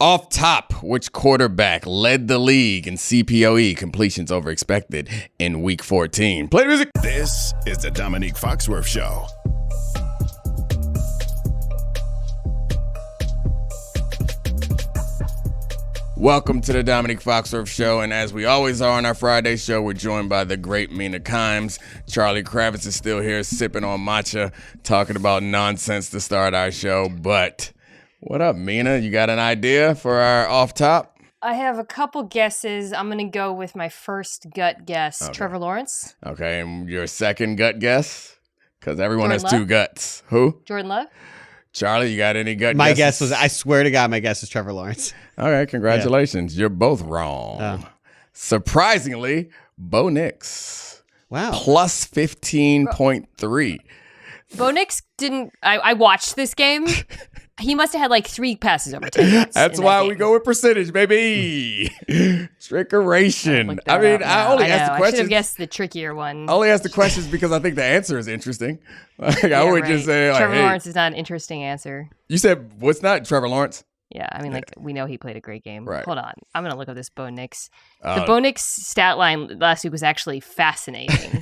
Off top, which quarterback led the league in CPOE, completions over expected, in Week 14? Play the music. This is the Domonique Foxworth Show. Welcome to the Domonique Foxworth Show, and as we always are on our Friday show, we're joined by the great Mina Kimes. Charlie Kravitz is still here sipping on matcha, talking about nonsense to start our show, but... What up, Mina? You got an idea for our off top? I have a couple guesses. I'm going to go with my first gut guess. Okay. Trevor Lawrence. Okay, and your second gut guess? Because everyone Jordan has Love. two guts. Who? Jordan Love. Charlie, you got any gut My guesses? guess was, I swear to God, my guess is Trevor Lawrence. All right, congratulations. Yeah. You're both wrong. Surprisingly, Bo Nix. Wow. Plus 15.3. Bo Nix didn't... I watched this game. He must have had like 3 passes over 10 yards. That's why we go with percentage, baby. Trickeration. I mean, I only asked the questions. I should have guessed the trickier one. I only asked the questions because I think the answer is interesting. I would just say, like, Trevor hey. Lawrence is not an interesting answer. You said, what's not Trevor Lawrence? Yeah, I mean, like, we know he played a great game. Right. Hold on. I'm going to look up this Bo Nix. The Bo Nix stat line last week was actually fascinating.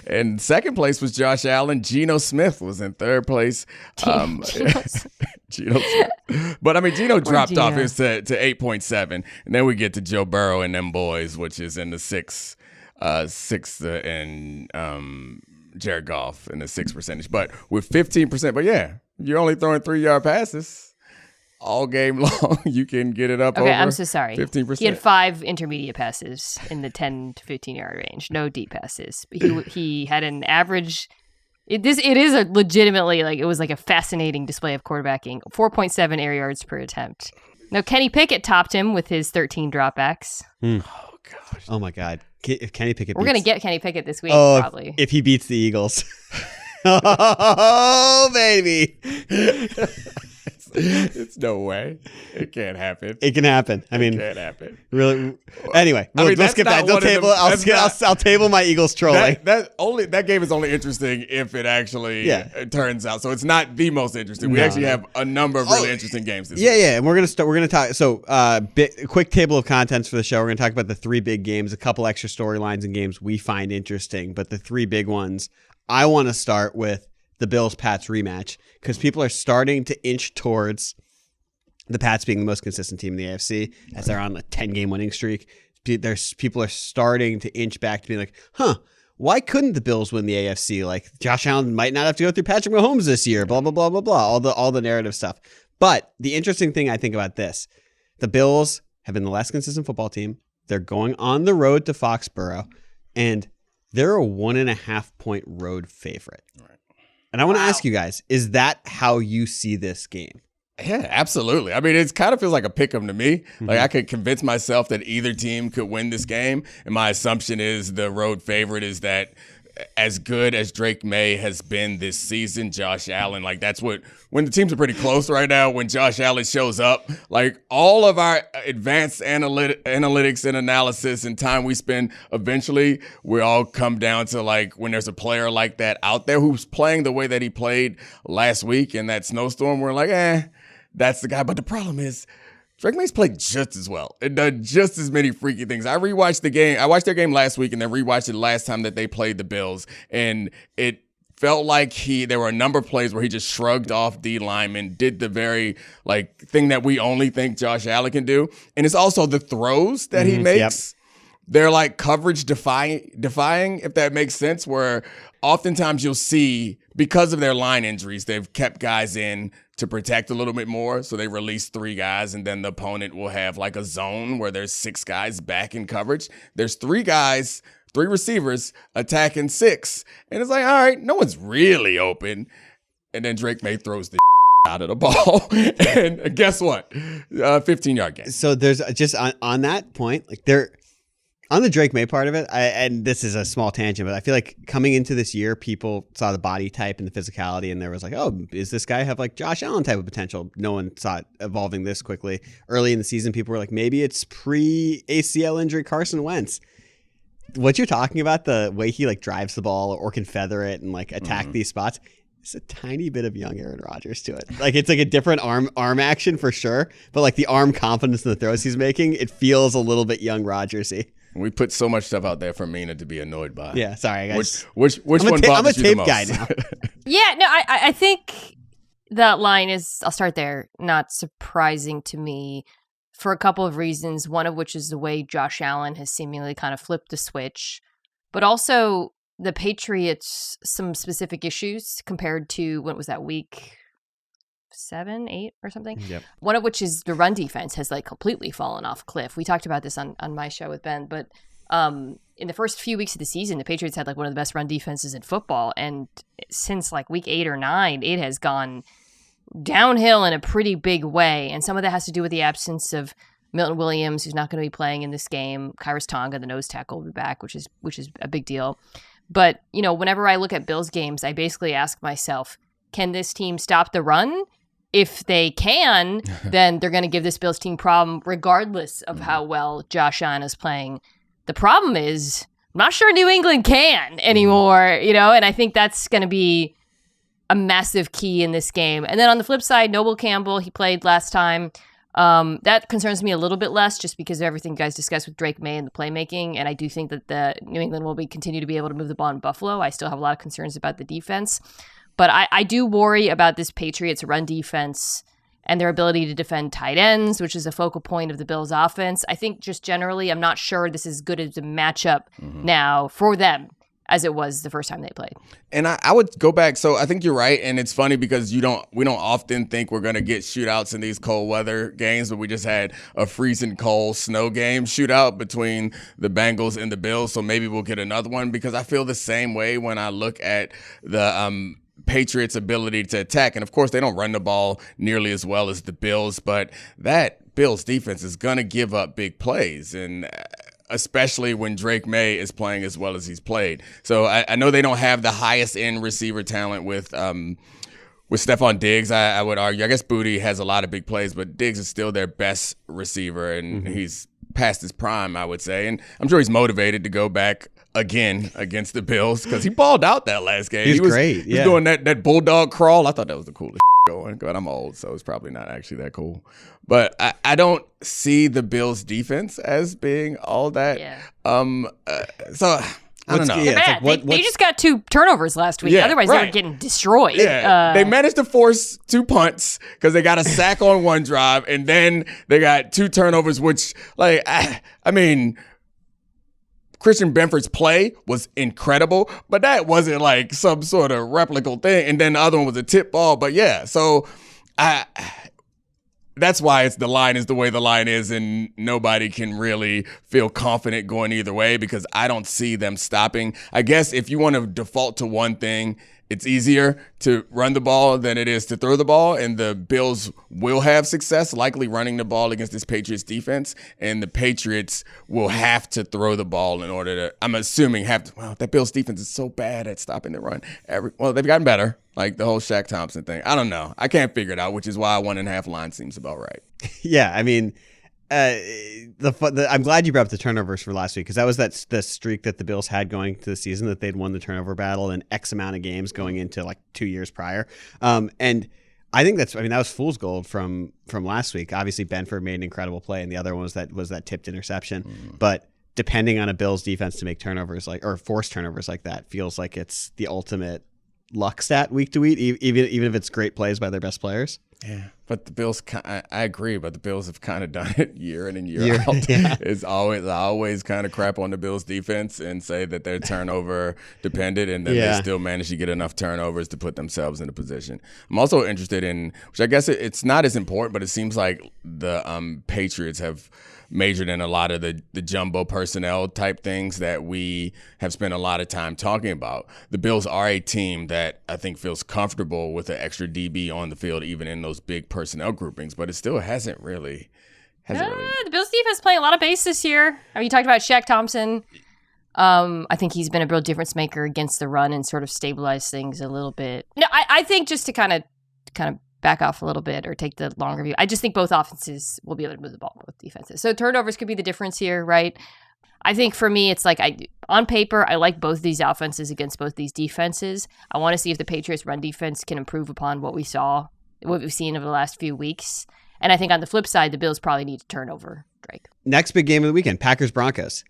And second place was Josh Allen. Geno Smith was in third place. Geno Smith. But, I mean, Geno dropped off his to 8.7. And then we get to Joe Burrow and them boys, which is in the sixth, and Jared Goff in the 6 percentage. But with 15%, but yeah, you're only throwing 3-yard passes. All game long, you can get it up over 15%. I'm so sorry. 15%. He had 5 intermediate passes in the 10 to 15-yard range. No deep passes. He had an average... It is a legitimately, like, it was like a fascinating display of quarterbacking. 4.7 air yards per attempt. Now, Kenny Pickett topped him with his 13 dropbacks. Oh, gosh. Oh, my God. If Kenny Pickett We're going to get Kenny Pickett this week, probably. If he beats the Eagles. Oh, baby. It's no way. It can't happen. It can happen. I mean, it can't happen. Really. Anyway, we'll skip that. I'll table my Eagles trolling. That game is only interesting if it actually turns out. So it's not the most interesting. We actually have a number of really interesting games this week. Yeah. And we're gonna talk. So, quick table of contents for the show. We're gonna talk about the 3 big games, a couple extra storylines and games we find interesting, but the 3 big ones. I want to start with the Bills-Pats rematch because people are starting to inch towards the Pats being the most consistent team in the AFC as they're on a 10-game winning streak. People are starting to inch back to being like, why couldn't the Bills win the AFC? Like, Josh Allen might not have to go through Patrick Mahomes this year, blah, blah, blah, blah, blah, all the narrative stuff. But the interesting thing I think about this, the Bills have been the less consistent football team. They're going on the road to Foxborough, and they're a 1.5-point road favorite. Right. And I want to ask you guys, is that how you see this game? Yeah, absolutely. I mean, it kind of feels like a pick 'em to me. Mm-hmm. Like, I could convince myself that either team could win this game. And my assumption is the road favorite is that as good as Drake Maye has been this season, Josh Allen, like, that's when the teams are pretty close right now, when Josh Allen shows up, like, all of our advanced analytics and analysis and time we spend, eventually we all come down to, like, when there's a player like that out there who's playing the way that he played last week in that snowstorm, we're like, that's the guy. But the problem is, Drake Maye's played just as well. It done just as many freaky things. I rewatched the game. I watched their game last week and then rewatched it last time that they played the Bills. And it felt like there were a number of plays where he just shrugged off D linemen, did the very thing that we only think Josh Allen can do. And it's also the throws that he makes. Yep. They're like coverage defying, if that makes sense, where oftentimes you'll see, because of their line injuries, they've kept guys in to protect a little bit more. So they release 3 guys, and then the opponent will have like a zone where there's 6 guys back in coverage. There's 3 guys, 3 receivers attacking 6. And it's like, all right, no one's really open. And then Drake Maye throws the out of the ball. And guess what? 15-yard gain. So there's just on that point, like on the Drake Maye part of it, and this is a small tangent, but I feel like coming into this year, people saw the body type and the physicality, and there was like, oh, is this guy have like Josh Allen type of potential? No one saw it evolving this quickly. Early in the season, people were like, maybe it's pre-ACL injury Carson Wentz. What you're talking about, the way he like drives the ball or can feather it and like attack these spots, It's a tiny bit of young Aaron Rodgers to it. Like it's like a different arm action for sure, but like the arm confidence in the throws he's making, it feels a little bit young Rodgers-y. We put so much stuff out there for Mina to be annoyed by. Yeah, sorry guys. Which one bothers you the most? I'm a tape guy now. Yeah, no, I think that line is, I'll start there, not surprising to me for a couple of reasons, one of which is the way Josh Allen has seemingly kind of flipped the switch, but also the Patriots, some specific issues compared to, what was that, week 7, 8 or something? Yep. One of which is the run defense has like completely fallen off a cliff. We talked about this on my show with Ben, but in the first few weeks of the season, the Patriots had like one of the best run defenses in football. And since like week 8 or 9, it has gone downhill in a pretty big way. And some of that has to do with the absence of Milton Williams, who's not going to be playing in this game. Kyrus Tonga, the nose tackle, will be back, which is a big deal. But, you know, whenever I look at Bills games, I basically ask myself, can this team stop the run? If they can, then they're going to give this Bills team problem regardless of how well Josh Allen is playing. The problem is, I'm not sure New England can anymore, you know, and I think that's going to be a massive key in this game. And then on the flip side, Noble Campbell, he played last time. That concerns me a little bit less just because of everything you guys discussed with Drake Maye and the playmaking. And I do think that the New England will continue to be able to move the ball in Buffalo. I still have a lot of concerns about the defense. But I do worry about this Patriots run defense and their ability to defend tight ends, which is a focal point of the Bills offense. I think just generally, I'm not sure this is good as a matchup now for them as it was the first time they played. And I would go back. So I think you're right. And it's funny because we don't often think we're going to get shootouts in these cold weather games, but we just had a freezing cold snow game shootout between the Bengals and the Bills. So maybe we'll get another one because I feel the same way when I look at the Patriots' ability to attack. And of course, they don't run the ball nearly as well as the Bills, but that Bills defense is going to give up big plays. And especially when Drake Maye is playing as well as he's played. So I know they don't have the highest end receiver talent with Stephon Diggs, I would argue. I guess Booty has a lot of big plays, but Diggs is still their best receiver, and he's past his prime, I would say. And I'm sure he's motivated to go back again against the Bills because he balled out that last game. He was great. He was doing that bulldog crawl. I thought that was the coolest going. But I'm old, so it's probably not actually that cool. But I don't see the Bills defense as being all that. Yeah. So I don't know. They're bad. They just got 2 turnovers last week. Yeah, Otherwise, right. they were getting destroyed. Yeah, they managed to force 2 punts because they got a sack on one drive, and then they got 2 turnovers, which, like, I mean, Christian Benford's play was incredible, but that wasn't like some sort of replicable thing. And then the other one was a tip ball. But yeah, so that's why the line is the way the line is, and nobody can really feel confident going either way because I don't see them stopping. I guess if you want to default to one thing, it's easier to run the ball than it is to throw the ball, and the Bills will have success likely running the ball against this Patriots defense, and the Patriots will have to throw the ball in order to, I'm assuming, that Bills defense is so bad at stopping the run. They've gotten better, like the whole Shaq Thompson thing. I don't know. I can't figure it out, which is why 1.5 line seems about right. Yeah, I mean, I'm glad you brought up the turnovers for last week because that was the streak that the Bills had going to the season, that they'd won the turnover battle in X amount of games going into like 2 years prior. And I think that was fool's gold from last week. Obviously, Benford made an incredible play, and the other one was that tipped interception. But depending on a Bills defense to make turnovers or force turnovers like that feels like it's the ultimate luck stat week to week, even if it's great plays by their best players. Yeah, but the Bills, I agree, but the Bills have kind of done it year in and year out. Yeah. It's always kind of crap on the Bills defense and say that they're turnover dependent, and then they still manage to get enough turnovers to put themselves in a position. I'm also interested in, which I guess it's not as important, but it seems like the Patriots have majored in a lot of the jumbo personnel type things that we have spent a lot of time talking about. The Bills are a team that I think feels comfortable with an extra DB on the field, even in those big personnel groupings, but it still hasn't really. The Bills defense playing a lot of base this year. I mean, you talked about Shaq Thompson. I think he's been a real difference maker against the run and sort of stabilize things a little bit. No, I think just to kind of back off a little bit or take the longer view, I just think both offenses will be able to move the ball, both defenses. So turnovers could be the difference here, right? I think for me, it's like on paper, I like both these offenses against both these defenses. I want to see if the Patriots' run defense can improve upon what we've seen over the last few weeks. And I think on the flip side, the Bills probably need to turn over Drake. Next big game of the weekend, Packers-Broncos.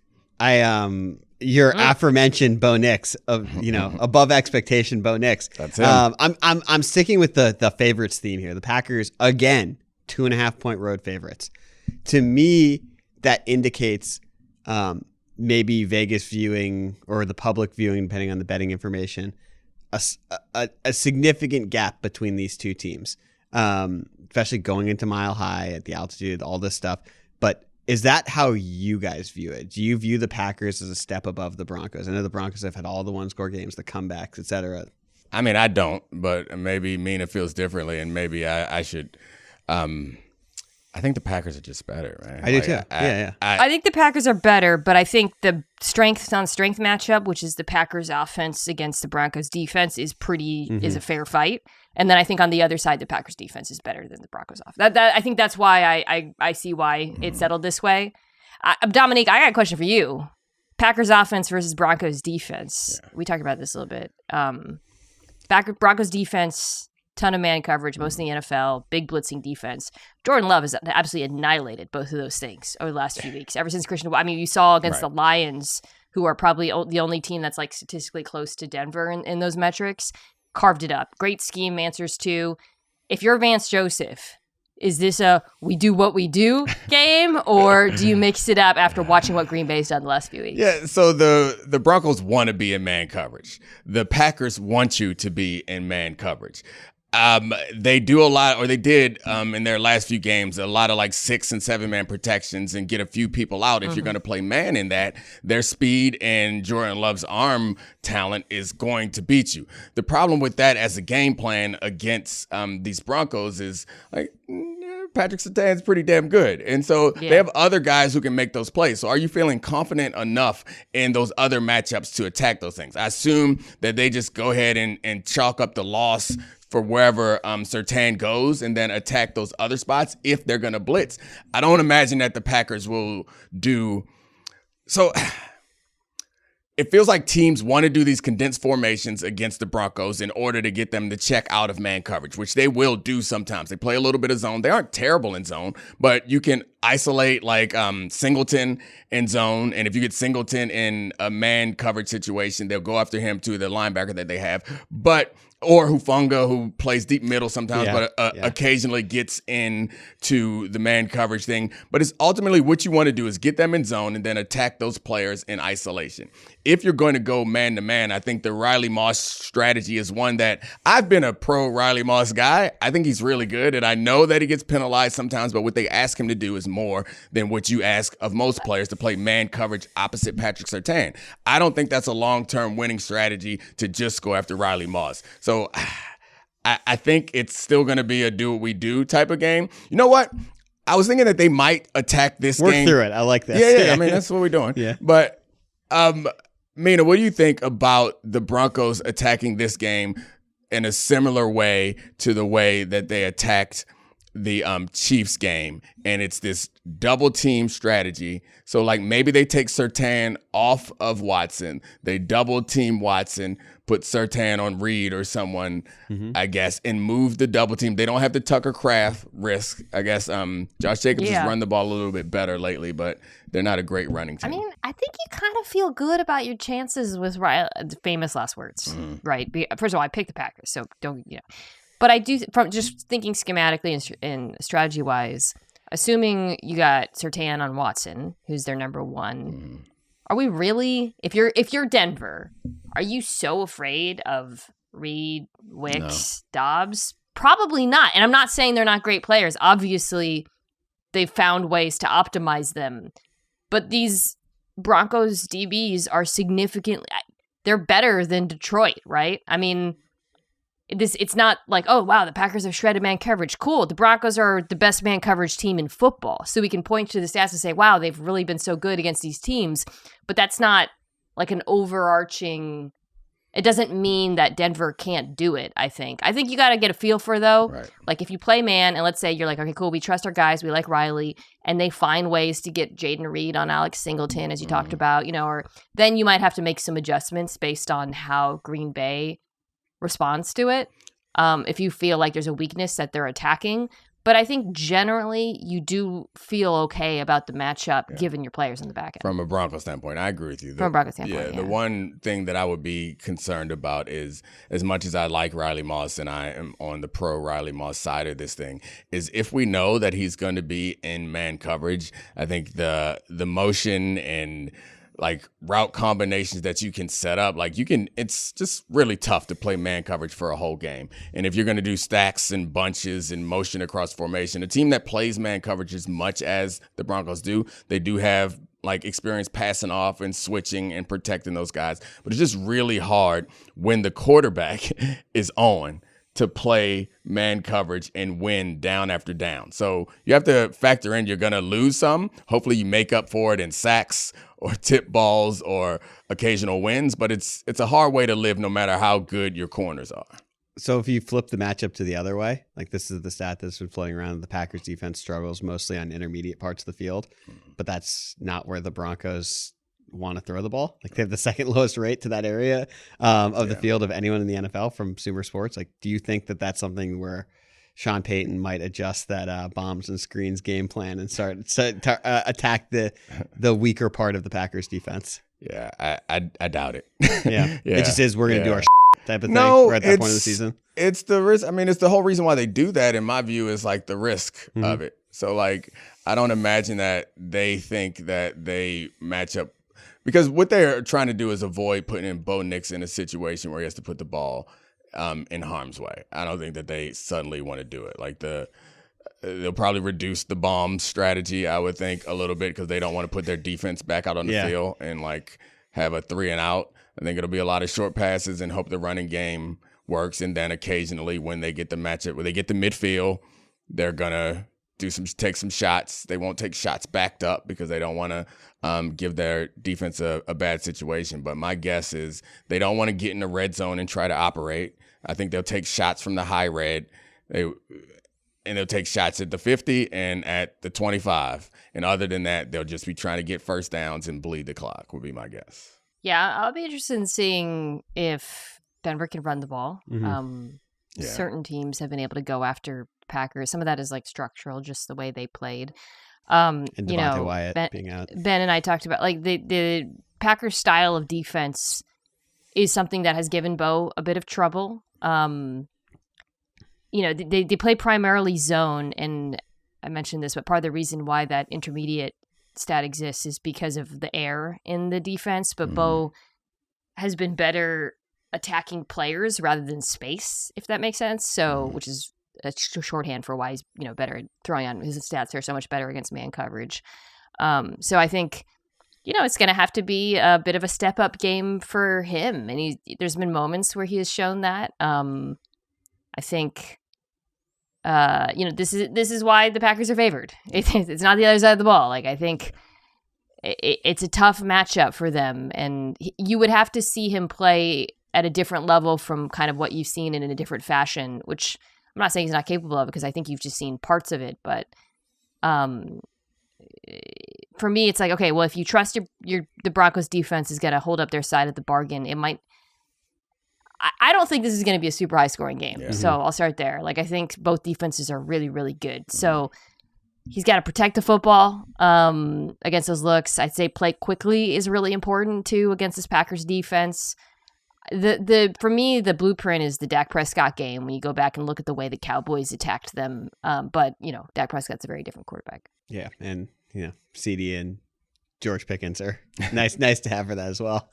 Your aforementioned Bo Nix of above expectation Bo Nix. That's him. I'm sticking with the favorites theme here. The Packers again 2.5-point road favorites. To me, that indicates maybe Vegas viewing or the public viewing, depending on the betting information, a significant gap between these two teams, especially going into Mile High at the altitude, all this stuff. But is that how you guys view it? Do you view the Packers as a step above the Broncos? I know the Broncos have had all the one-score games, the comebacks, et cetera. I mean, I don't, but maybe Mina feels differently, and maybe I should. I think the Packers are just better, right? I do too. I think the Packers are better, but I think the strength-on-strength matchup, which is the Packers offense against the Broncos defense, is a fair fight. And then I think on the other side, the Packers defense is better than the Broncos offense. I think that's why I see why it settled this way. Domonique, I got a question for you. Packers offense versus Broncos defense. Yeah. We talked about this a little bit. Broncos defense, ton of man coverage, most in the NFL, big blitzing defense. Jordan Love has absolutely annihilated both of those things over the last few weeks. Ever since you saw against the Lions, who are probably the only team that's like statistically close to Denver in those metrics, carved it up. Great scheme answers too. If you're Vance Joseph, is this a we do what we do game, or do you mix it up after watching what Green Bay's done the last few weeks? Yeah, so the Broncos want to be in man coverage. The Packers want you to be in man coverage. They do a lot, or they did in their last few games, a lot of like 6 and 7 man protections and get a few people out. If you're going to play man in that, their speed and Jordan Love's arm talent is going to beat you. The problem with that as a game plan against these Broncos is like Patrick Surtain's pretty damn good. And so they have other guys who can make those plays. So are you feeling confident enough in those other matchups to attack those things? I assume that they just go ahead and chalk up the loss for wherever Surtain goes and then attack those other spots if they're going to blitz. I don't imagine that the Packers will do. So it feels like teams want to do these condensed formations against the Broncos in order to get them to check out of man coverage, which they will do sometimes. They play a little bit of zone. They aren't terrible in zone, but you can isolate like Singleton in zone. And if you get Singleton in a man coverage situation, they'll go after him to the linebacker that they have. Or Hufanga, who plays deep middle sometimes, but occasionally gets into the man coverage thing. But it's ultimately what you want to do is get them in zone and then attack those players in isolation. If you're going to go man to man, I think the Riley Moss strategy is one that I've been a pro Riley Moss guy. I think he's really good, and I know that he gets penalized sometimes, but what they ask him to do is more than what you ask of most players, to play man coverage opposite Patrick Surtain. I don't think that's a long-term winning strategy to just go after Riley Moss. So I think it's still going to be a do what we do type of game. You know what? I was thinking that they might attack this game. Work through it. I like that. Yeah. I mean, that's what we're doing. Yeah. But Mina, what do you think about the Broncos attacking this game in a similar way to the way that they attacked the Chiefs game? And it's this double team strategy. So like maybe they take Surtain off of Watson. They double team Watson, put Surtain on Reed or someone, I guess, and move the double team. They don't have the Tucker Kraft risk. I guess Josh Jacobs has run the ball a little bit better lately, but they're not a great running team. I mean, I think you kind of feel good about your chances with famous last words, right? First of all, I picked the Packers, so don't, But I do, from just thinking schematically and strategy-wise, assuming you got Surtain on Watson, who's their number one, are we really, if you're Denver, are you so afraid of Reed, Wicks, Dobbs? Probably not. And I'm not saying they're not great players. Obviously, they've found ways to optimize them. But these Broncos DBs are significantly, they're better than Detroit, right? I mean, it's not like, oh, wow, the Packers have shredded man coverage. Cool. The Broncos are the best man coverage team in football. So we can point to the stats and say, wow, they've really been so good against these teams. But that's not like an overarching it doesn't mean that Denver can't do it, I think. I think you got to get a feel for, though. Right. Like, if you play man, and let's say you're like, okay, cool, we trust our guys, we like Riley, and they find ways to get Jaden Reed on Alex Singleton, as you talked about, or then you might have to make some adjustments based on how Green Bay responds to it. If you feel like there's a weakness that they're attacking. But I think generally you do feel okay about the matchup given your players in the back end. From a Broncos standpoint, I agree with you. From a Broncos standpoint, the one thing that I would be concerned about is, as much as I like Riley Moss and I am on the pro Riley Moss side of this thing, is if we know that he's going to be in man coverage, I think the motion and like route combinations that you can set up, it's just really tough to play man coverage for a whole game. And if you're going to do stacks and bunches and motion across formation, a team that plays man coverage as much as the Broncos do, they do have like experience passing off and switching and protecting those guys. But it's just really hard when the quarterback is on to play man coverage and win down after down. So you have to factor in you're going to lose some. Hopefully you make up for it in sacks or tip balls or occasional wins, but it's a hard way to live no matter how good your corners are. So if you flip the matchup to the other way, like this is the stat that's been floating around, the Packers defense struggles mostly on intermediate parts of the field, but that's not where the Broncos want to throw the ball. Like they have the second lowest rate to that area of the field of anyone in the NFL from Sumer Sports. Like, do you think that that's something where Sean Payton might adjust that bombs and screens game plan and start attack the weaker part of the Packers defense? Yeah, I doubt it. Yeah. It just is, we're going to do our type of thing right at that point of the season. It's the risk. I mean, it's the whole reason why they do that, in my view, is like the risk of it. So like, I don't imagine that they think that they match up, because what they're trying to do is avoid putting in Bo Nix in a situation where he has to put the ball in harm's way. I don't think that they suddenly want to do it. Like they'll probably reduce the bomb strategy, I would think, a little bit, because they don't want to put their defense back out on the field and like have a 3 and out. I think it'll be a lot of short passes and hope the running game works. And then occasionally when they get the matchup, where they get the midfield, they're gonna take some shots. They won't take shots backed up because they don't want to give their defense a bad situation. But my guess is they don't want to get in the red zone and try to operate. I think they'll take shots from the high red. And they'll take shots at the 50 and at the 25. And other than that, they'll just be trying to get first downs and bleed the clock, would be my guess. Yeah, I'll be interested in seeing if Denver can run the ball. Certain teams have been able to go after Packers. Some of that is like structural, just the way they played. And Devontae Wyatt being out. Ben and I talked about like the Packers style of defense is something that has given Bo a bit of trouble. They play primarily zone, and I mentioned this, but part of the reason why that intermediate stat exists is because of the air in the defense. But Bo has been better attacking players rather than space, if that makes sense. So, which is a shorthand for why he's better at throwing on. His stats are so much better against man coverage. So I think it's going to have to be a bit of a step up game for him, and there's been moments where he has shown that. I think this is why the Packers are favored. It's not the other side of the ball. Like, I think it's a tough matchup for them, and you would have to see him play at a different level from kind of what you've seen in a different fashion, which I'm not saying he's not capable of, because I think you've just seen parts of it. But for me, it's like, okay, well, if you trust the Broncos defense is going to hold up their side of the bargain, it might. I don't think this is going to be a super high scoring game. Yeah. So I'll start there. Like, I think both defenses are really, really good. So he's got to protect the football against those looks. I'd say play quickly is really important too against this Packers defense. For me, the blueprint is the Dak Prescott game when you go back and look at the way the Cowboys attacked them. But Dak Prescott's a very different quarterback. Yeah, and CD and George Pickens are nice to have for that as well.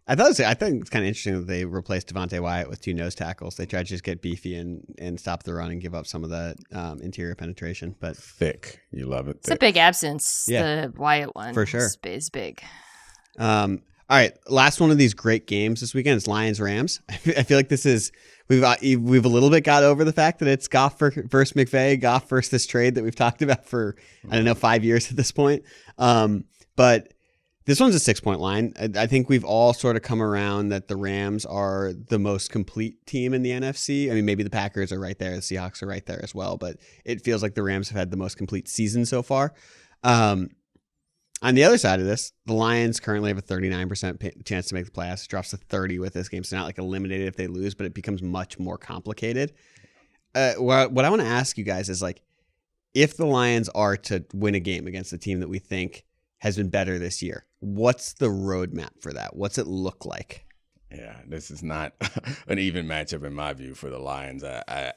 I think it's kind of interesting that they replaced Devontae Wyatt with 2 nose tackles. They tried to just get beefy and stop the run and give up some of the interior penetration. But thick, you love it. It's a big absence. Yeah, the Wyatt one for sure is big. All right, last one of these great games this weekend is Lions-Rams. I feel like this is we've a little bit got over the fact that it's Goff versus McVay, Goff versus this trade that we've talked about for 5 years at this point. But This one's a 6-point line. I think we've all sort of come around that the Rams are the most complete team in the NFC. I mean, maybe the Packers are right there. The Seahawks are right there as well. But it feels like the Rams have had the most complete season so far. On the other side of this, the Lions currently have a 39% chance to make the playoffs. It drops to 30 with this game. So not like eliminated if they lose, but it becomes much more complicated. What I want to ask you guys is, like, if the Lions are to win a game against a team that we think has been better this year, what's the roadmap for that? What's it look like? Yeah, this is not an even matchup in my view for the Lions. I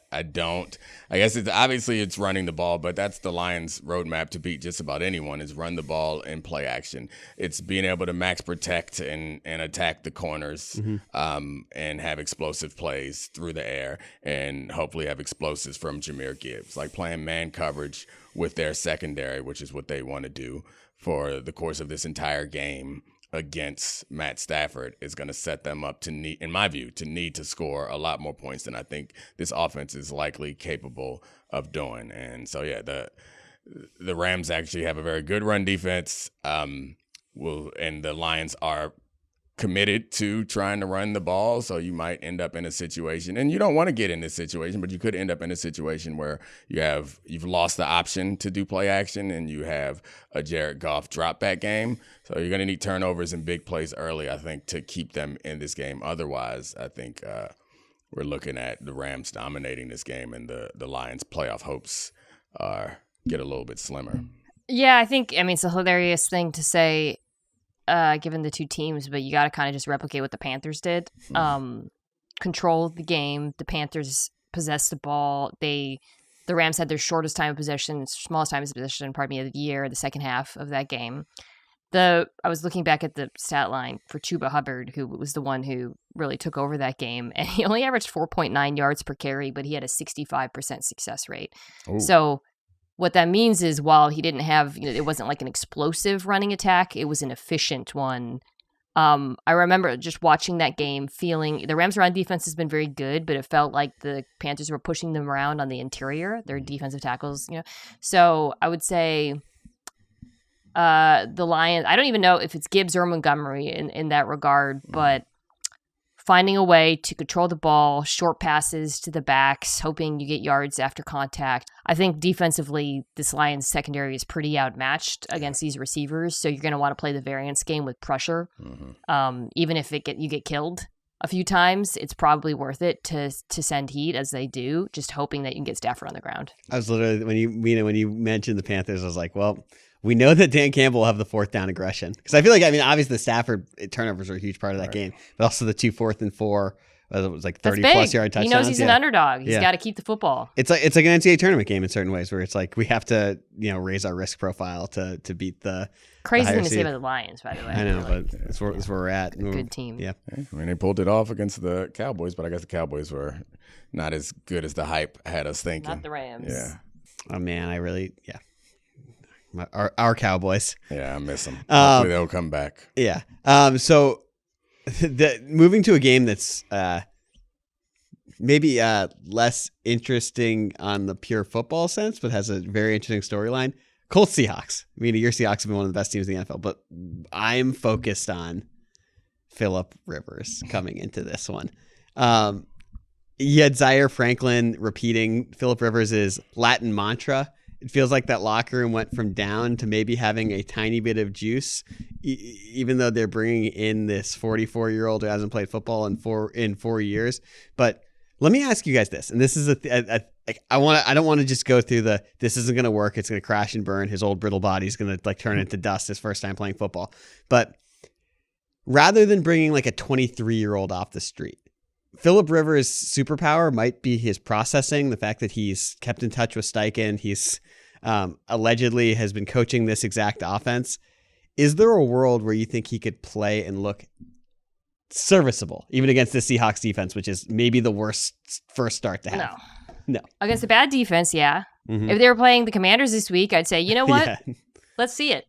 guess it's obviously it's running the ball, but that's the Lions' roadmap to beat just about anyone is run the ball and play action. It's being able to max protect and attack the corners and have explosive plays through the air and hopefully have explosives from Jahmyr Gibbs, like playing man coverage with their secondary, which is what they want to do for the course of this entire game against Matt Stafford is going to set them up to need, in my view, to score a lot more points than I think this offense is likely capable of doing. And so, yeah, the Rams actually have a very good run defense. And the Lions are committed to trying to run the ball, so you might end up in a situation, and you don't want to get in this situation, but you could end up in a situation where you've lost the option to do play action and you have a Jared Goff drop back game. So you're going to need turnovers and big plays early, I think, to keep them in this game. Otherwise, I think we're looking at the Rams dominating this game, and the Lions' playoff hopes get a little bit slimmer. Yeah, it's a hilarious thing to say, given the two teams, but you got to kind of just replicate what the Panthers did. Control the game. The Panthers possessed the ball. The Rams had their smallest time of possession, of the year, the second half of that game. I was looking back at the stat line for Chuba Hubbard, who was the one who really took over that game, and he only averaged 4.9 yards per carry, but he had a 65% success rate. Ooh. So what that means is, while he didn't have, it wasn't like an explosive running attack, it was an efficient one. I remember just watching that game feeling the Rams' run defense has been very good, but it felt like the Panthers were pushing them around on the interior, their defensive tackles, So I would say the Lions, I don't even know if it's Gibbs or Montgomery in that regard, but finding a way to control the ball, short passes to the backs, hoping you get yards after contact. I think defensively, this Lions secondary is pretty outmatched against these receivers, so you're going to want to play the variance game with pressure. Even if you get killed a few times, it's probably worth it to send heat as they do, just hoping that you can get Stafford on the ground. I was literally, when you mentioned the Panthers, I was like, well, we know that Dan Campbell will have the fourth down aggression. Because I feel like, obviously the Stafford turnovers are a huge part of that game, but also the 2 4th and 4, it was like 30-plus yard touchdowns. He knows he's an underdog. He's got to keep the football. It's like an NCAA tournament game in certain ways, where it's like we have to, raise our risk profile to beat the crazy thing to say about the Lions, by the way. I know, but that's where we're at. Good team. Yeah. They pulled it off against the Cowboys, but I guess the Cowboys were not as good as the hype had us thinking. Not the Rams. Yeah. Oh man, Our Cowboys. Yeah, I miss them. Hopefully they'll come back. Yeah. So moving to a game that's maybe less interesting on the pure football sense, but has a very interesting storyline. Colts Seahawks. Your Seahawks have been one of the best teams in the NFL, but I'm focused on Phillip Rivers coming into this one. You had Zaire Franklin repeating Phillip Rivers' Latin mantra. It feels like that locker room went from down to maybe having a tiny bit of juice, even though they're bringing in this 44-year-old who hasn't played football in 4 years. But let me ask you guys this, and this is I don't want to just go through this isn't going to work. It's going to crash and burn. His old brittle body's going to turn into dust his first time playing football. But rather than bringing a 23-year-old off the street, Phillip Rivers' superpower might be his processing, the fact that he's kept in touch with Steichen. He's allegedly has been coaching this exact offense. Is there a world where you think he could play and look serviceable, even against the Seahawks defense, which is maybe the worst first start to have? No. Against a bad defense, yeah. Mm-hmm. If they were playing the Commanders this week, I'd say, you know what? Yeah. Let's see it.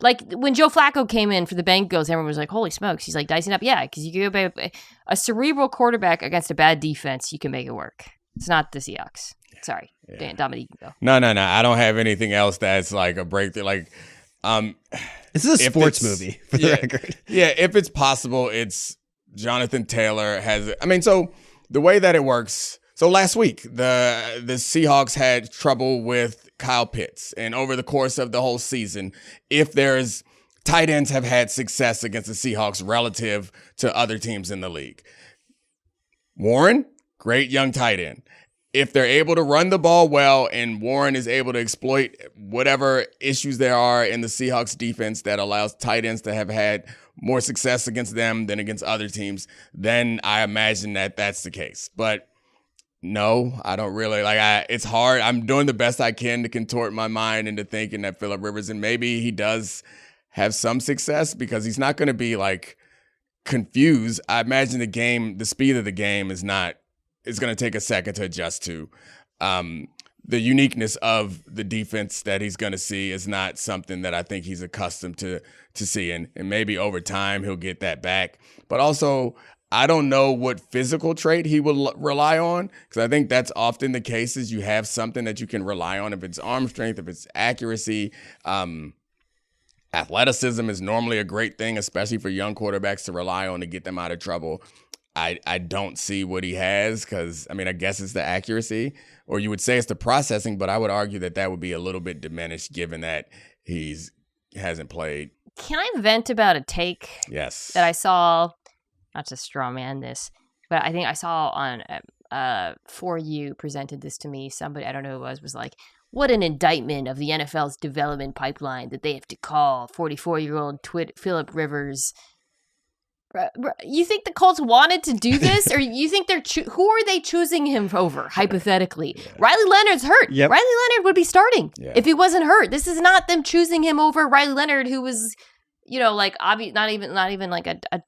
Like when Joe Flacco came in for the Bengals, everyone was like, holy smokes. He's dicing up. Yeah, because you can go by a cerebral quarterback against a bad defense, you can make it work. It's not the Seahawks. Sorry. Yeah. Dominique, go. No. I don't have anything else that's like a breakthrough. This is a sports movie, for the record. Yeah, if it's possible, it's Jonathan Taylor so the way that it works, so last week, the Seahawks had trouble with Kyle Pitts. And over the course of the whole season, if there's tight ends have had success against the Seahawks relative to other teams in the league. Warren, great young tight end. If they're able to run the ball well and Warren is able to exploit whatever issues there are in the Seahawks defense that allows tight ends to have had more success against them than against other teams, then I imagine that that's the case. But no, I don't really it's hard. I'm doing the best I can to contort my mind into thinking that Phillip Rivers, and maybe he does have some success because he's not going to be confused. I imagine the speed of the game is going to take a second to adjust to. The uniqueness of the defense that he's going to see is not something that I think he's accustomed to seeing. And maybe over time he'll get that back. But also, I don't know what physical trait he will rely on, because I think that's often the case is you have something that you can rely on. If it's arm strength, if it's accuracy, athleticism is normally a great thing, especially for young quarterbacks to rely on to get them out of trouble. I don't see what he has because, I guess it's the accuracy, or you would say it's the processing, but I would argue that would be a little bit diminished given that hasn't played. Can I vent about a take? Yes. That I saw, not to straw man this, but I think I saw on For You presented this to me. Somebody, I don't know who it was like, what an indictment of the NFL's development pipeline that they have to call 44-year-old Phillip Rivers. You think the Colts wanted to do this, or you think who are they choosing him over, hypothetically? Yeah. Riley Leonard's hurt. Yep. Riley Leonard would be starting if he wasn't hurt. This is not them choosing him over Riley Leonard, who was, not even like a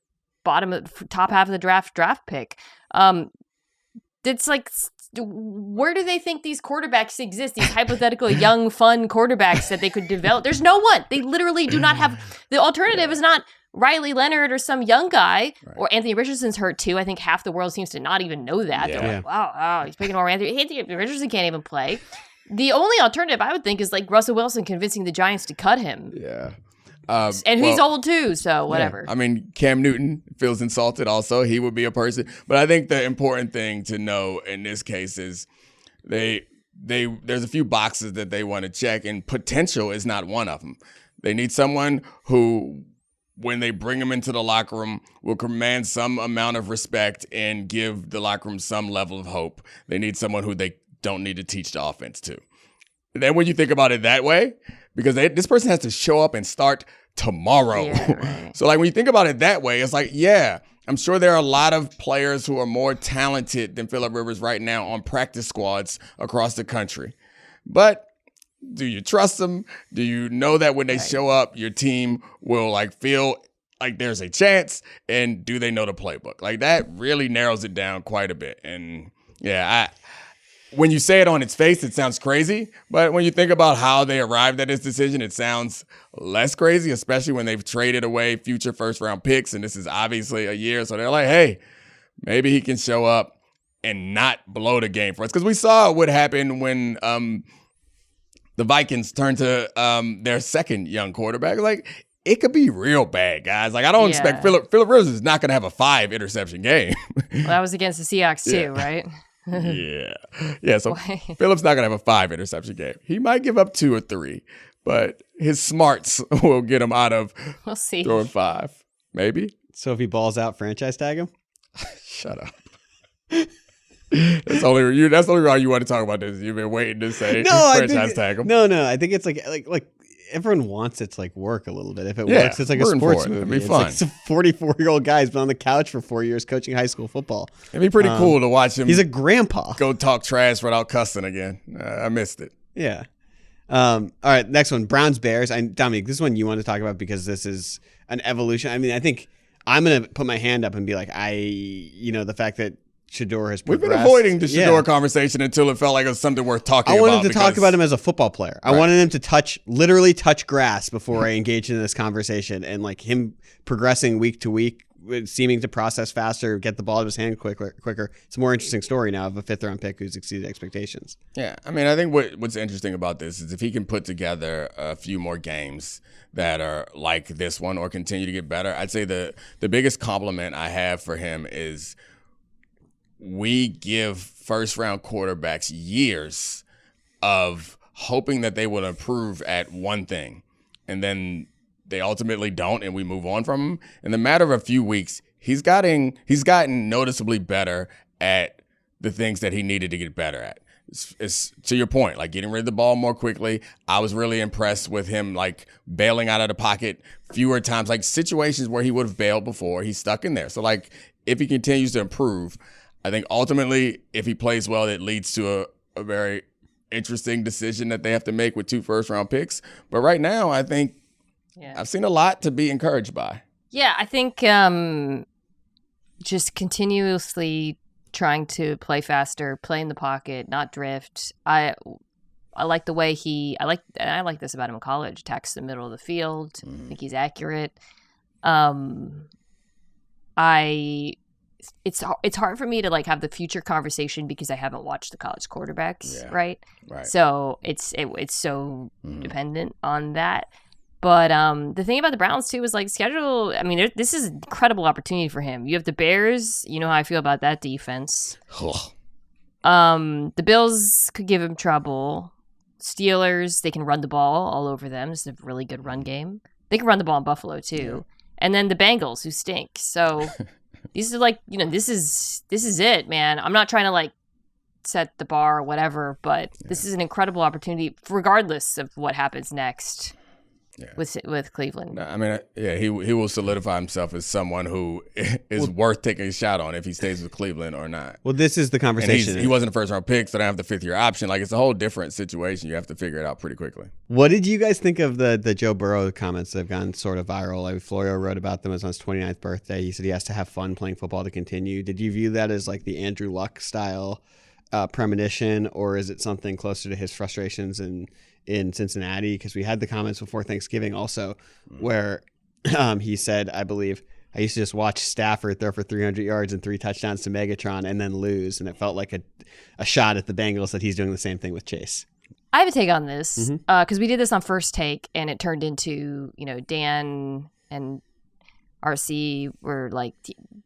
top half of the draft pick. It's like, where do they think these quarterbacks exist? These hypothetical young, fun quarterbacks that they could develop. There's no one. They literally do not have. The alternative is not Riley Leonard or some young guy, or Anthony Richardson's hurt too. I think half the world seems to not even know that. Yeah. They're like, wow, he's picking over Anthony Richardson can't even play. The only alternative I would think is like Russell Wilson convincing the Giants to cut him. Yeah. And he's old too, so whatever. Yeah. Cam Newton feels insulted also. He would be a person. But I think the important thing to know in this case is there's a few boxes that they want to check, and potential is not one of them. They need someone who, when they bring him into the locker room, will command some amount of respect and give the locker room some level of hope. They need someone who they don't need to teach the offense to. Then when you think about it that way, because this person has to show up and start tomorrow. Yeah, right. So when you think about it that way, it's I'm sure there are a lot of players who are more talented than Phillip Rivers right now on practice squads across the country. But do you trust them? Do you know that when they show up, your team will feel like there's a chance? And do they know the playbook? That really narrows it down quite a bit. And when you say it on its face, it sounds crazy. But when you think about how they arrived at this decision, it sounds less crazy, especially when they've traded away future first-round picks. And this is obviously a year. So they're like, hey, maybe he can show up and not blow the game for us. Because we saw what happened when the Vikings turned to their second young quarterback. It could be real bad, guys. I don't expect Phillip Rivers is not going to have a 5-interception game. Well, that was against the Seahawks too, right? Yeah. So Phillip's not going to have a 5-interception game. He might give up 2 or 3, but his smarts will get him out of throwing 5. Maybe. So if he balls out, franchise tag him? Shut up. That's the only reason you want to talk about this. You've been waiting to say franchise tag him. No. I think it's like everyone wants it to work a little bit. If it works, it's like a sports movie. It'd be fun. It's a 44-year-old guy who's been on the couch for 4 years coaching high school football. It'd be pretty cool to watch him. He's a grandpa. Go talk trash without cussing again. I missed it. Yeah. All right, next one, Browns-Bears. Dominique, this is one you want to talk about because this is an evolution. I think I'm going to put my hand up and be like, the fact that Shedeur has progressed. We've been avoiding the Shedeur conversation until it felt like it was something worth talking about. I wanted to talk about him as a football player. I wanted him to literally touch grass before I engaged in this conversation. And him progressing week to week seeming to process faster, get the ball out of his hand quicker. It's a more interesting story now of a 5th-round pick who's exceeded expectations. Yeah, I mean, I think what's interesting about this is if he can put together a few more games that are like this one or continue to get better, I'd say the biggest compliment I have for him is we give first-round quarterbacks years of hoping that they will improve at one thing, and then they ultimately don't, and we move on from him. In the matter of a few weeks, he's gotten noticeably better at the things that he needed to get better at. It's to your point, like getting rid of the ball more quickly. I was really impressed with him, like bailing out of the pocket fewer times, like situations where he would have bailed before, he's stuck in there. So like if he continues to improve, I think ultimately if he plays well, it leads to a very interesting decision that they have to make with 2 first-round picks. But right now, I think I've seen a lot to be encouraged by. Yeah, I think just continuously trying to play faster, play in the pocket, not drift. I like the way I like this about him in college. Attacks the middle of the field. I think he's accurate. It's hard for me to like have the future conversation because I haven't watched the college quarterbacks, right? So it's so dependent on that. But the thing about the Browns, too, is like schedule. I mean, this is an incredible opportunity for him. You have the Bears. You know how I feel about that defense. The Bills could give him trouble. Steelers, they can run the ball all over them. It's a really good run game. They can run the ball in Buffalo, too. Yeah. And then the Bengals, who stink. So these are like, this is it, man. I'm not trying to like set the bar or whatever, but this is an incredible opportunity, regardless of what happens next. Yeah. With Cleveland. No, I mean, he will solidify himself as someone who is worth taking a shot on if he stays with Cleveland or not. Well, this is the conversation. He wasn't a first-round pick, so they don't have the 5th-year option. Like, it's a whole different situation. You have to figure it out pretty quickly. What did you guys think of the Joe Burrow comments that have gone sort of viral? Like, Florio wrote about them. It was on his 29th birthday. He said he has to have fun playing football to continue. Did you view that as like the Andrew Luck style premonition, or is it something closer to his frustrations in Cincinnati? Because we had the comments before Thanksgiving also where he said, I believe, I used to just watch Stafford throw for 300 yards and 3 touchdowns to Megatron and then lose, and it felt like a shot at the Bengals that he's doing the same thing with Chase. I have a take on this because we did this on First Take, and it turned into, Dan and RC were like,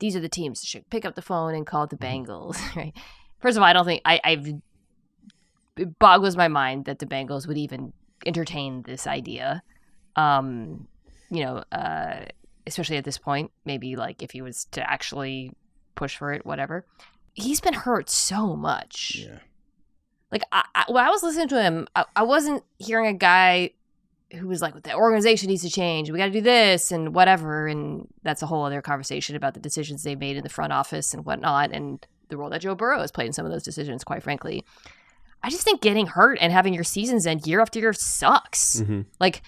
these are the teams that should pick up the phone and call the Bengals. Right? First of all, I don't think it boggles my mind that the Bengals would even entertain this idea. Especially at this point, maybe like if he was to actually push for it, whatever. He's been hurt so much. Yeah. Like when I was listening to him, I wasn't hearing a guy who was like, the organization needs to change. We got to do this and whatever. And that's a whole other conversation about the decisions they made in the front office and whatnot, and the role that Joe Burrow has played in some of those decisions, quite frankly. I just think getting hurt and having your seasons end year after year sucks. Mm-hmm. Like,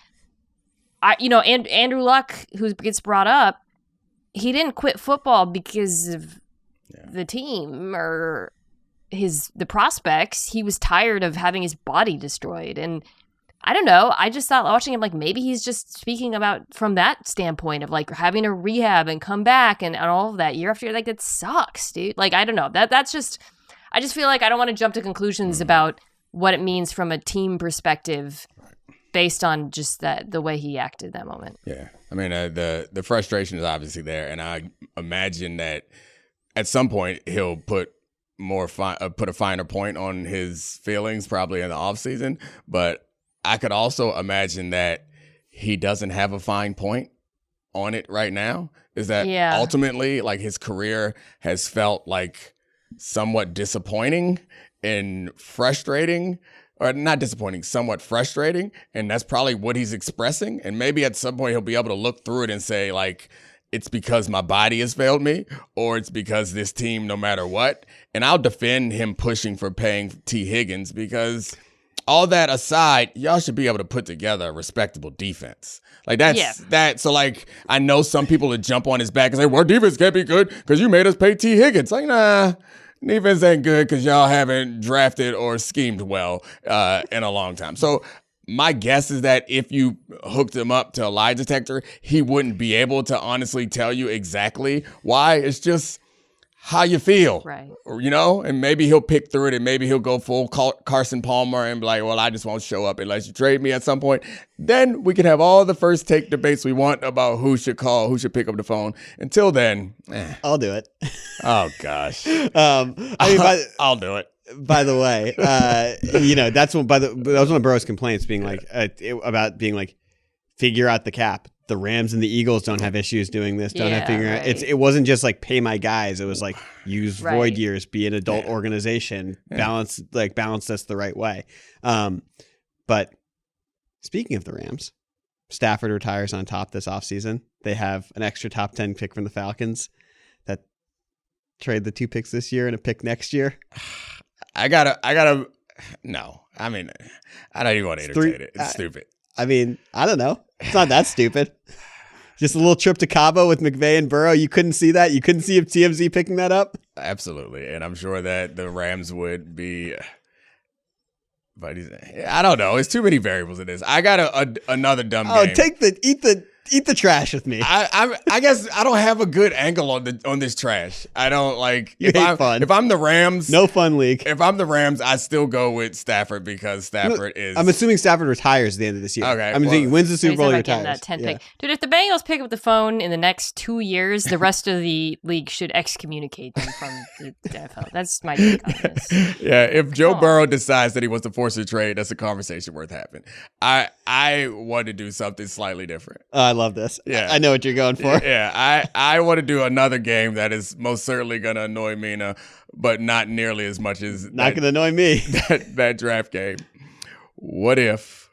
and Andrew Luck, who gets brought up, he didn't quit football because of the team or the prospects. He was tired of having his body destroyed. And I don't know. I just thought watching him, like, maybe he's just speaking about from that standpoint of like having to rehab and come back and all of that year after year. Like, that sucks, dude. Like, I don't know. That's just, I just feel like I don't want to jump to conclusions about what it means from a team perspective based on just the way he acted that moment. Yeah. I mean, the frustration is obviously there. And I imagine that at some point he'll put a finer point on his feelings probably in the offseason. But I could also imagine that he doesn't have a fine point on it right now. Is that ultimately like his career has felt like somewhat disappointing and frustrating, or not disappointing, somewhat frustrating. And that's probably what he's expressing. And maybe at some point he'll be able to look through it and say like, it's because my body has failed me, or it's because this team, no matter what. And I'll defend him pushing for paying T. Higgins because all that aside, y'all should be able to put together a respectable defense. Like that. So like, I know some people would jump on his back and say, well, defense can't be good because you made us pay T. Higgins. Like, nah, defense ain't good because y'all haven't drafted or schemed well in a long time. So my guess is that if you hooked him up to a lie detector, he wouldn't be able to honestly tell you exactly why. It's just how you feel, right? And maybe he'll pick through it, and maybe he'll go full Carson Palmer and be like, well, I just won't show up unless you trade me at some point. Then we can have all the first take debates we want about who should call, who should pick up the phone. Until then, I'll do it. Oh, gosh. I'll do it. By the way, that was one of Burrow's complaints, being like about being like, figure out the cap. The Rams and the Eagles don't have issues doing this. Don't have figuring out. It wasn't just like pay my guys. It was like use void years, be an adult organization, balance us the right way. But speaking of the Rams, Stafford retires on top this offseason. They have an extra top 10 pick from the Falcons that trade the 2 picks this year and a pick next year. I gotta. No, I mean, I don't even want to entertain it. It's stupid. I mean, I don't know. It's not that stupid. Just a little trip to Cabo with McVay and Burrow. You couldn't see that? You couldn't see if TMZ picking that up? Absolutely. And I'm sure that the Rams would be. But I don't know. It's too many variables in this. I got another dumb game. Eat the trash with me. I guess I don't have a good angle on this trash. I don't like if I'm the Rams. No fun league. If I'm the Rams, I still go with Stafford because Stafford is. I'm assuming Stafford retires at the end of this year. Okay, I'm assuming he wins the Super Bowl, he retires. That 10th pick. Dude, if the Bengals pick up the phone in the next 2 years, the rest of the league should excommunicate them from the NFL. That's my take on this. Yeah, if Joe Burrow decides that he wants to force a trade, that's a conversation worth having. I want to do something slightly different. I love this. Yeah, I know what you're going for. Yeah, I want to do another game that is most certainly going to annoy Mina, but not nearly as much as not going to annoy me. That draft game. What if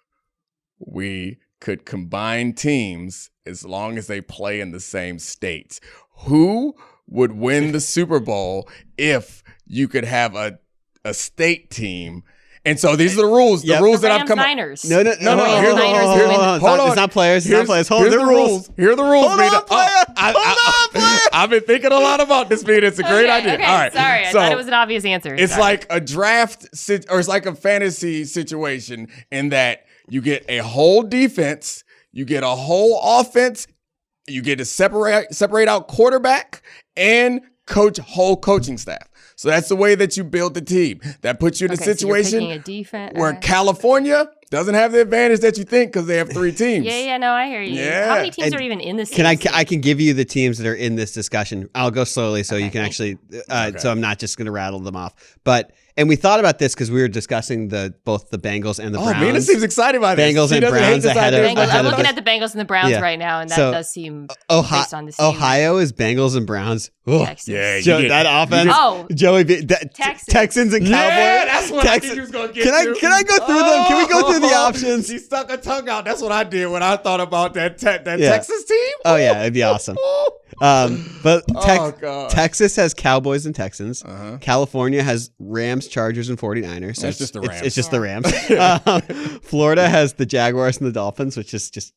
we could combine teams as long as they play in the same states? Who would win the Super Bowl if you could have a state team? And so these are the rules. The rules that I've come up. Niners. No. Hold on. It's not players. It's not players. Hold on. Here are the rules. Here are the rules. Hold on, player. I've been thinking a lot about this, Pete. It's a great idea. Okay, all right. Sorry, I thought it was an obvious answer. It's like a draft, or it's like a fantasy situation in that you get a whole defense, you get a whole offense, you get to separate out quarterback and whole coaching staff. So that's the way that you build the team. That puts you in a situation where California doesn't have the advantage that you think because they have 3 teams. No, I hear you. Yeah. How many teams are even in this? I can give you the teams that are in this discussion. I'll go slowly so you can actually. So I'm not just going to rattle them off. And we thought about this because we were discussing both the Bengals and the Browns. Oh, Mina seems excited by this. Bengals and Browns ahead of. I'm looking at the Bengals and the Browns right now, and that does seem based on this. Ohio is Bengals and Browns. Texas. Yeah, that offense. Joey, Texans and Cowboys. Yeah, that's what I think you was going to get to. Can I go through them? Can we go through the options? She stuck her tongue out. That's what I did when I thought about that Texas team. Oh yeah, it'd be awesome. But Texas has Cowboys and Texans. California has Rams, Chargers, and 49ers. So it's just the Rams. It's just the Rams. Florida has the Jaguars and the Dolphins, which is just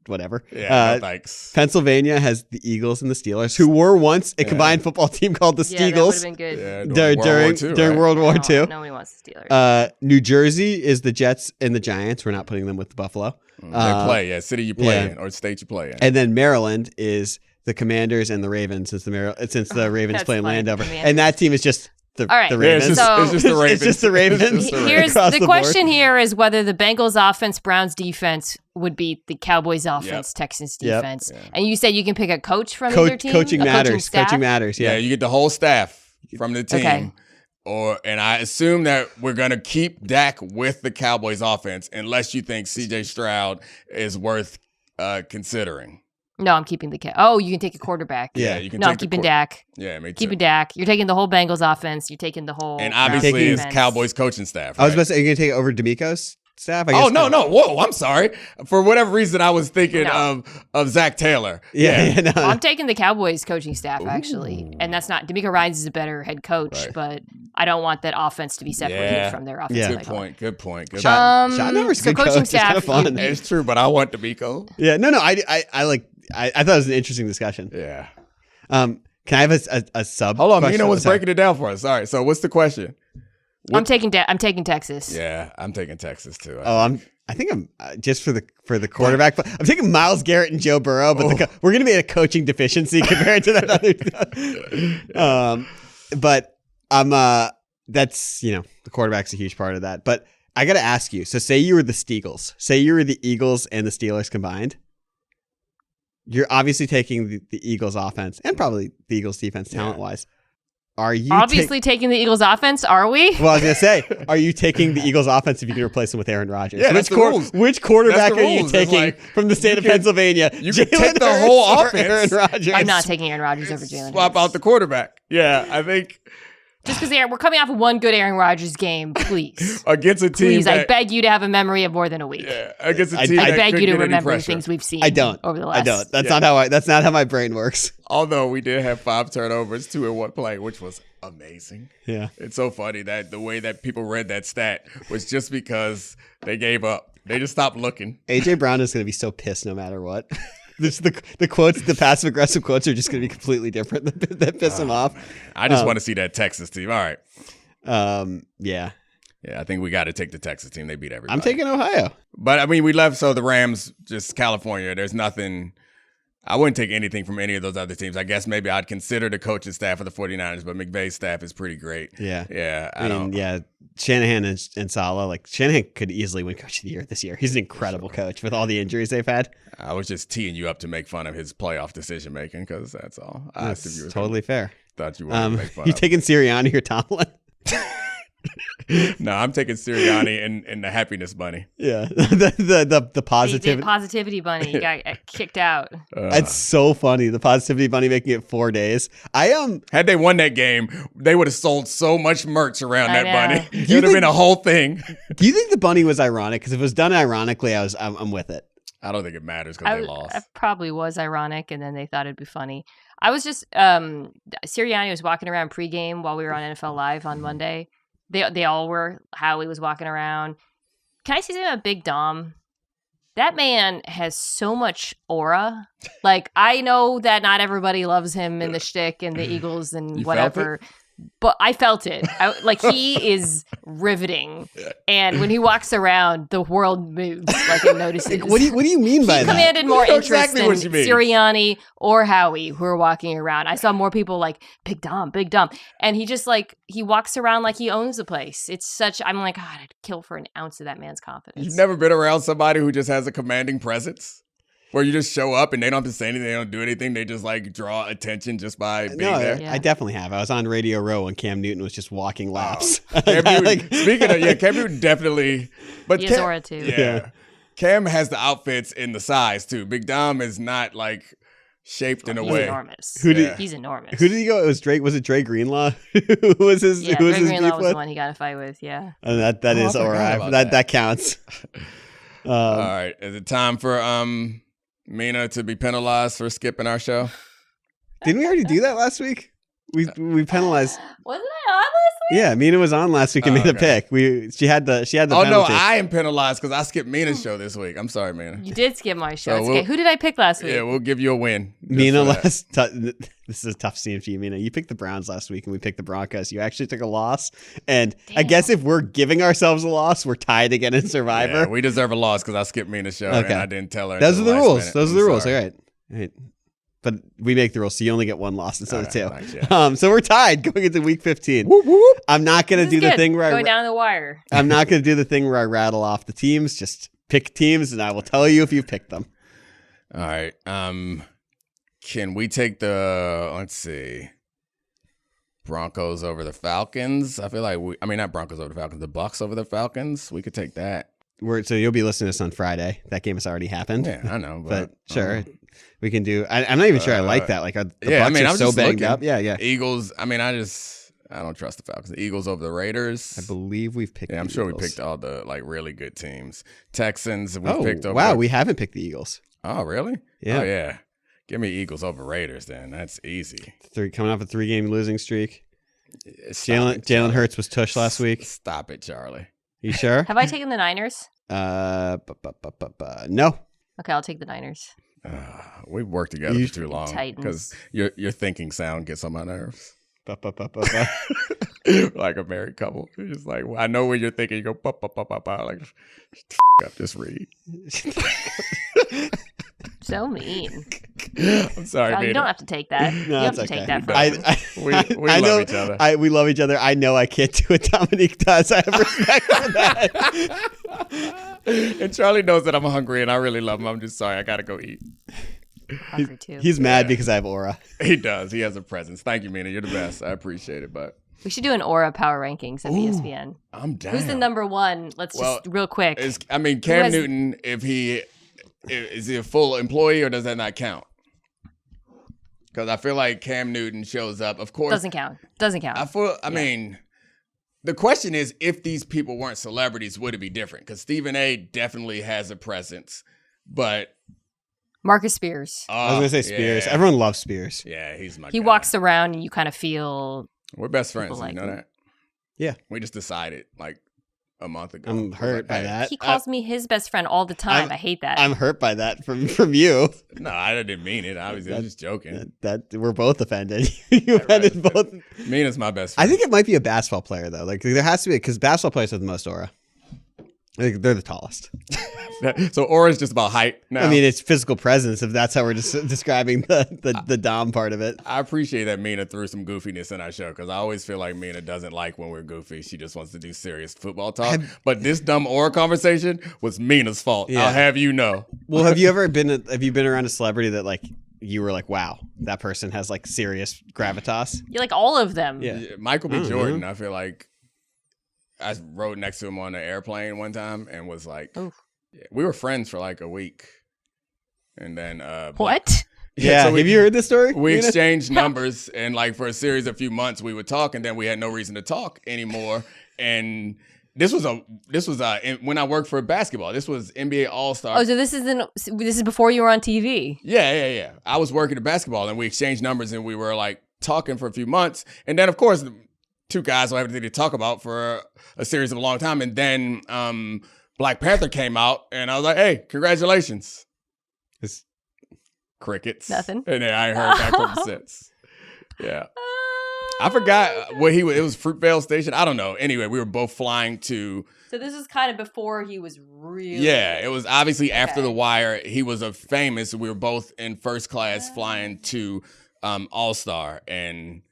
whatever. Yeah, no thanks. Pennsylvania has the Eagles and the Steelers, who were once a combined football team called the Steagles. That would have been good. Yeah, during World War II. Nobody wants the Steelers. New Jersey is the Jets and the Giants. We're not putting them with the Buffalo. They play, city you play in or state you play in. And then Maryland is the Commanders and the Ravens, since the Ravens play in Landover. And that team is just the Ravens. Yeah, it's just the Ravens. It's just the Ravens. Here's the question here is whether the Bengals offense, Browns defense would beat the Cowboys offense, Texans defense. Yep. And you said you can pick a coach from either team? Coaching matters. Coaching matters, yeah. You get the whole staff from the team. Okay. And I assume that we're going to keep Dak with the Cowboys offense unless you think CJ Stroud is worth considering. No, I'm keeping the you can take a quarterback. Yeah, you can. No, I'm keeping Dak. Yeah, me too. Keeping Dak. You're taking the whole Bengals offense. You're taking the whole. And obviously, it's Cowboys coaching staff. Right? I was about to say, are you going to take it over D'Amico's staff? No. Whoa, I'm sorry. For whatever reason, I was thinking of Zach Taylor. No. I'm taking the Cowboys coaching staff actually, and that's not D'Amico Ryans is a better head coach, but I don't want that offense to be separated from their offense. Yeah. Good point. Schottenheimer's a good coaching coach. Staff. It's kind of fun. It's true, but I want D'Amico. Yeah, no. I thought it was an interesting discussion. Yeah. Can I have a sub? Hold on, Mina was breaking it down for us. All right, so what's the question? I'm taking Texas. Yeah, I'm taking Texas too. I think I'm just for the quarterback. I'm taking Myles Garrett and Joe Burrow, but we're going to be at a coaching deficiency compared to that other. But I'm that's the quarterback's a huge part of that. But I got to ask you. So say you were the Steagles. Say you were the Eagles and the Steelers combined. You're obviously taking the Eagles offense and probably the Eagles defense talent wise. Are you obviously taking the Eagles offense? Are we? Well, I was gonna say, are you taking the Eagles offense if you can replace them with Aaron Rodgers? Yeah, that's the rules. Which quarterback are you taking from the state of Pennsylvania? You can take the whole offense. Aaron Rodgers. I'm not taking Aaron Rodgers over Jalen. Swap out the quarterback. Yeah, I think. Just because we're coming off of one good Aaron Rodgers game, please. Against a team Please, I beg you to have a memory of more than a week. Yeah, against a team I that beg you to get any remember pressure. things we've seen I don't. over the last... I don't. That's not how my brain works. Although we did have 5 turnovers, 2 in one play, which was amazing. Yeah. It's so funny that the way that people read that stat was just because they gave up. They just stopped looking. AJ Brown is going to be so pissed no matter what. The quotes, the passive aggressive quotes are just going to be completely different that piss him off. Man. I just want to see that Texas team. All right. Yeah, I think we got to take the Texas team. They beat everybody. I'm taking Ohio. But I mean, we left. So the Rams, just California. There's nothing. I wouldn't take anything from any of those other teams. I guess maybe I'd consider the coaching staff of the 49ers, but McVay's staff is pretty great. Yeah. I mean, Shanahan and Saleh, like Shanahan could easily win Coach of the Year this year. He's an incredible coach with all the injuries they've had. I was just teeing you up to make fun of his playoff decision making because that's all. That's totally fair. Thought you wanted to make fun you of. taking Sirianni or Tomlin? No, I'm taking Sirianni and the happiness bunny. Yeah, the positivity. The positivity bunny got kicked out. It's so funny. The positivity bunny making it 4 days. Had they won that game, they would have sold so much merch around that bunny. It You would have think- been a whole thing. Do you think the bunny was ironic? Because if it was done ironically, I'm with it. I don't think it matters because they lost. It probably was ironic, and then they thought it'd be funny. I was just Sirianni was walking around pregame while we were on NFL Live on Monday. They all were. Howie was walking around. Can I say something about Big Dom? That man has so much aura. Like, I know that not everybody loves him and the shtick and the Eagles and You whatever, but I felt it. He is riveting. And when he walks around, the world moves like it notices. What do you mean by He that? commanded more know interest exactly than what you mean. Sirianni or Howie who were walking around. I saw more people like, Big Dom. And he just he walks around like he owns the place. It's I'm like, God, I'd kill for an ounce of that man's confidence. You've never been around somebody who just has a commanding presence? Where you just show up and they don't have to say anything, they don't do anything, they just draw attention just by being there. Yeah. I definitely have. I was on Radio Row when Cam Newton was just walking laps. Cam Newton, speaking of, Cam Newton definitely. But He has Cam, aura too. Yeah. Cam has the outfits in the size too. Big Dom is not shaped in a He's way. enormous. He's enormous. Who did he go? It was Drake. Was it Dre Greenlaw? Who was his? Yeah, who was Drake his Greenlaw beef was with? the one he got a fight with. Yeah. And that is I all forgot right. about That counts. All right. Is it time for Mina to be penalized for skipping our show? Didn't we already do that last week? We penalized. Wasn't I on last week? Yeah, Mina was on last week and made a pick. She had the Oh no, penalty. I am penalized because I skipped Mina's show this week. I'm sorry, Mina. You did skip my show. So It's okay. Who did I pick last week? Yeah, we'll give you a win. just Mina for that. this is a tough scene for you, Mina. You picked the Browns last week and we picked the Broncos. You actually took a loss. And I guess if we're giving ourselves a loss, we're tied again in Survivor. Yeah, we deserve a loss because I skipped Mina's show and I didn't tell her. Those are until the last rules. minute. Those are I'm the rules. sorry. All right. But we make the rules, so you only get one loss instead of two. Nice, yeah. So we're tied going into week 15. Whoop, whoop. I'm not going to do the thing where Going down the wire. I'm not going to do the thing where I rattle off the teams. Just pick teams, and I will tell you if you picked them. All right. Can we take let's see, Broncos over the Falcons? I feel like not Broncos over the Falcons, the Bucks over the Falcons. We could take that. So you'll be listening to this on Friday. That game has already happened. Yeah, I know, but sure. We can do. I'm not even sure I like that. The Bucks are so banged up. Yeah. Eagles. I don't trust the Falcons. The Eagles over the Raiders. I believe we've picked. Yeah, I'm the sure Eagles. we picked all the really good teams. Texans. We picked over. Wow, we haven't picked the Eagles. Oh, really? Yeah. Oh, yeah. Give me Eagles over Raiders then. That's easy. Coming off a 3-game losing streak. Stop it, Jalen Charlie. Hurts was tush last week. Stop it, Charlie. You sure? Have I taken the Niners? No. Okay, I'll take the Niners. We've worked together for too long Titans. because your thinking sound gets on my nerves. Like a married couple. It's just like, I know what you're thinking. You go, like, up, just read. So mean. I'm sorry, You don't have to take that. You have to take that from him. We love each other. We love each other. I know I can't do what Domonique does. I have respect for that. And Charlie knows that I'm hungry and I really love him. I'm just sorry. I got to go eat. Hungry too. He's mad because I have aura. He does. He has a presence. Thank you, Mina. You're the best. I appreciate it, but We should do an Aura Power Rankings of ESPN. I'm down. Who's the number one? Let's just real quick. Cam Newton, if is he a full employee or does that not count? Because I feel like Cam Newton shows up. Of course. Doesn't count. I mean, the question is, if these people weren't celebrities, would it be different? Because Stephen A. definitely has a presence, but Marcus Spears. I was going to say Spears. Yeah. Everyone loves Spears. Yeah, he's my guy. He walks around and you kind of feel... We're best friends. like You know him. that? Yeah. We just decided like a month ago. I'm hurt by that. He calls me his best friend all the time. I hate that. I'm hurt by that from you. No, I didn't mean it. Obviously, I was just joking. That we're both offended. You offended both. Mina's my best friend. I think it might be a basketball player though. Like there has to be because basketball players have the most aura. I think they're the tallest. So aura is just about height now. I mean, it's physical presence if that's how we're describing the Dom part of it. I appreciate that Mina threw some goofiness in our show because I always feel like Mina doesn't like when we're goofy. She just wants to do serious football talk. But this dumb aura conversation was Mina's fault. Yeah. I'll have you know. Well, have you been around a celebrity that like you were like, wow, that person has like serious gravitas? You like all of them. Yeah. Michael B. Jordan, I feel like I rode next to him on an airplane one time and was like, we were friends for like a week. And then What? Yeah, so have you heard this story? We exchanged numbers, and like for a series of few months, we would talk, and then we had no reason to talk anymore. And this was when I worked for basketball. This was NBA All-Star. Oh, so this is before you were on TV. Yeah. I was working at basketball, and we exchanged numbers, and we were like talking for a few months, and then of course, two guys will have anything to talk about for a series of a long time, and then Black Panther came out, and I was like, "Hey, congratulations!" It's crickets. Nothing. And then I ain't heard back from him since. Yeah. I forgot what it was Fruitvale Station. I don't know. Anyway, we were both flying to. So this is kind of before he was really. Yeah, it was obviously after The Wire. He was a famous. We were both in first class flying to All-Star, and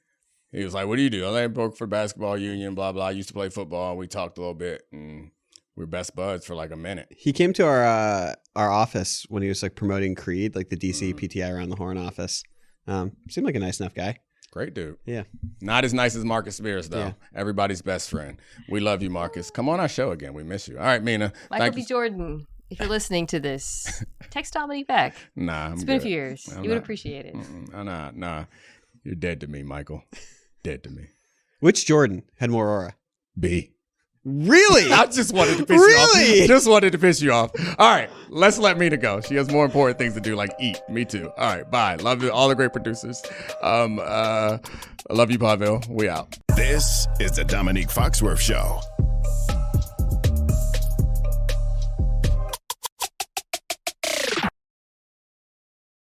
he was like, "What do you do?" I work for basketball union, blah blah. I used to play football. We talked a little bit, and we were best buds for like a minute. He came to our office when he was like promoting Creed, like the DC PTI Around the Horn office. Seemed like a nice enough guy. Great dude. Yeah. Not as nice as Marcus Spears, though. Yeah. Everybody's best friend. We love you, Marcus. Come on our show again. We miss you. All right, Mina. Michael B. Jordan, if you're listening to this, text Domonique back. Nah, it's been a few years. You would appreciate it. Nah. You're dead to me, Michael. Dead to me. Which Jordan had more aura? B. Really? I just wanted to piss you off. Just wanted to piss you off. All right, let's let Mina go. She has more important things to do, like eat. Me too. All right, bye. Love you, all the great producers. I love you, Pavel. We out. This is the Domonique Foxworth Show.